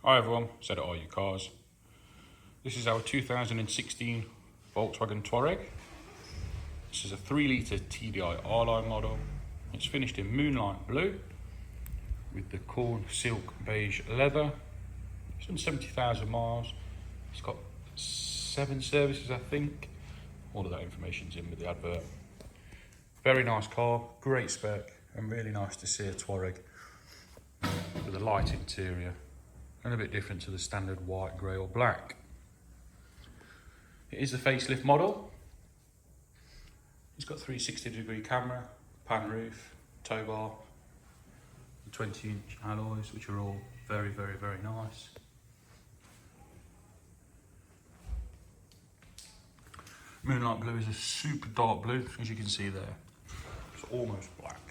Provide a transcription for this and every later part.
Hi everyone, Zed at R U Cars. This is our 2016 Volkswagen Touareg. This is a 3 litre TDI R-Line model. It's finished in Moonlight blue with the corn silk beige leather. It's done 70,000 miles. It's got 7 services, I think. All of that information's in with the advert. Very nice car, great spec, and really nice to see a Touareg with a light interior and a bit different to the standard white, grey or black. It is a facelift model. It's got 360-degree camera, pan roof, tow bar, 20-inch alloys, which are all very, very, very nice. Moonlight blue is a super dark blue, as you can see there. It's almost black.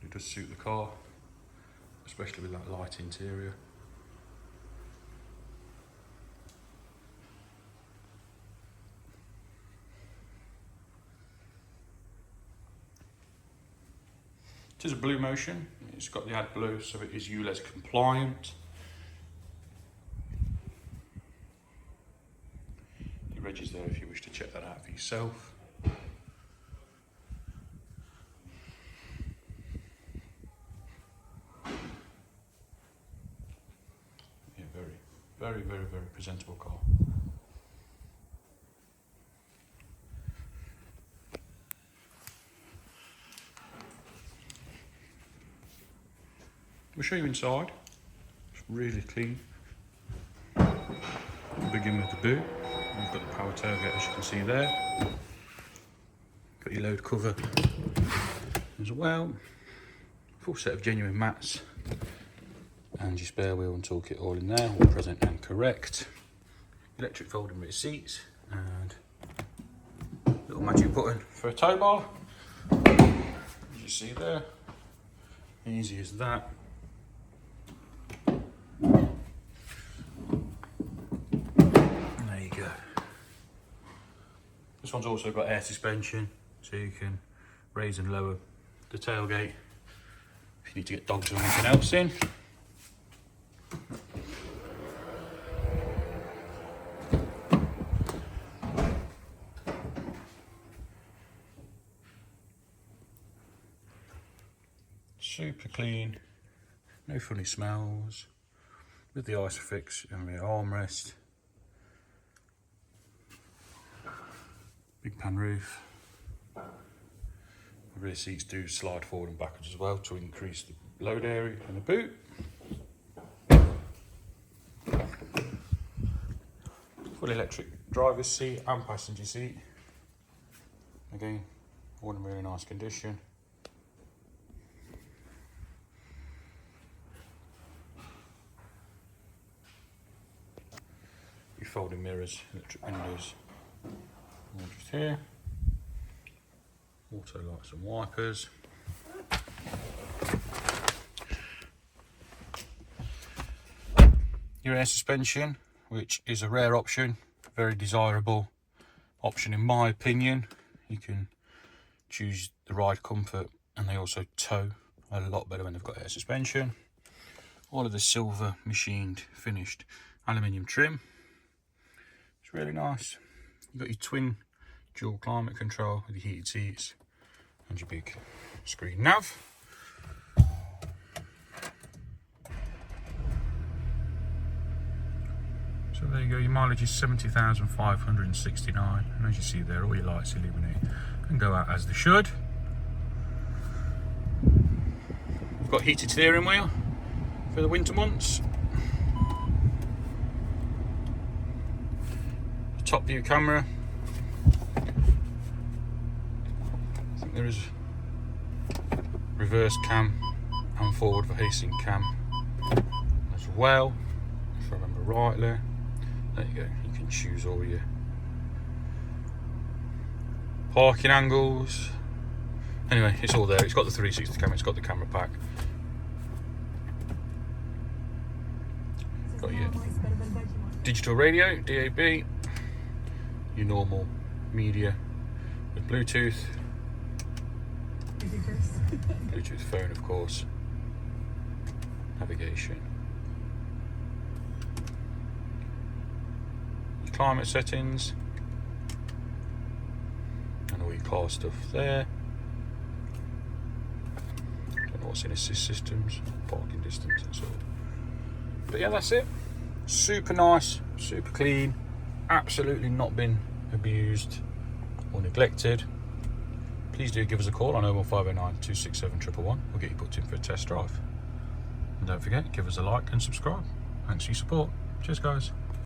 It does suit the car, especially with that light interior. It is a blue motion. It's got the AdBlue, so it is ULEZ compliant. The reg is there if you wish to check that out for yourself. Yeah, very, very presentable car. We'll show you inside. It's really clean. We'll begin with the boot. We've got the power tailgate, as you can see there. Got your load cover as well. Full set of genuine mats. And your spare wheel and toolkit all in there, all present and correct. Electric folding rear seats and little magic button for a tow bar. As you see there, easy as that. There you go. This one's also got air suspension, so you can raise and lower the tailgate if you need to get dogs or anything else in. Super clean, no funny smells, with the Isofix and rear armrest, big pan roof. The rear seats do slide forward and backwards as well to increase the load area in the boot. Full electric driver's seat and passenger seat. Again, all in really nice condition. Your folding mirrors, electric windows, all just here. Auto lights and wipers. Your air suspension, which is a rare option, very desirable option in my opinion. You can choose the ride comfort, and they also tow a lot better when they've got air suspension. All of the silver machined finished aluminium trim. It's really nice. You've got your twin dual climate control with your heated seats and your big screen nav. So there you go, your mileage is 70,569, and as you see there, all your lights illuminate and go out as they should. We've got heated steering wheel for the winter months. Top view camera. I think there is reverse cam and forward facing cam as well, if I remember rightly. There you go, you can choose all your parking angles. Anyway, it's all there. It's got the 360 camera, it's got the camera pack. Got your digital radio, DAB, your normal media with Bluetooth, Bluetooth phone of course, navigation, climate settings, and all your car stuff there. Don't know what's in assist systems, parking distance, that's all. But yeah, that's it. Super nice, super clean, absolutely not been abused or neglected. Please do give us a call on 01509 267 111. We'll get you booked in for a test drive. And don't forget, give us a like and subscribe. Thanks for your support. Cheers, guys.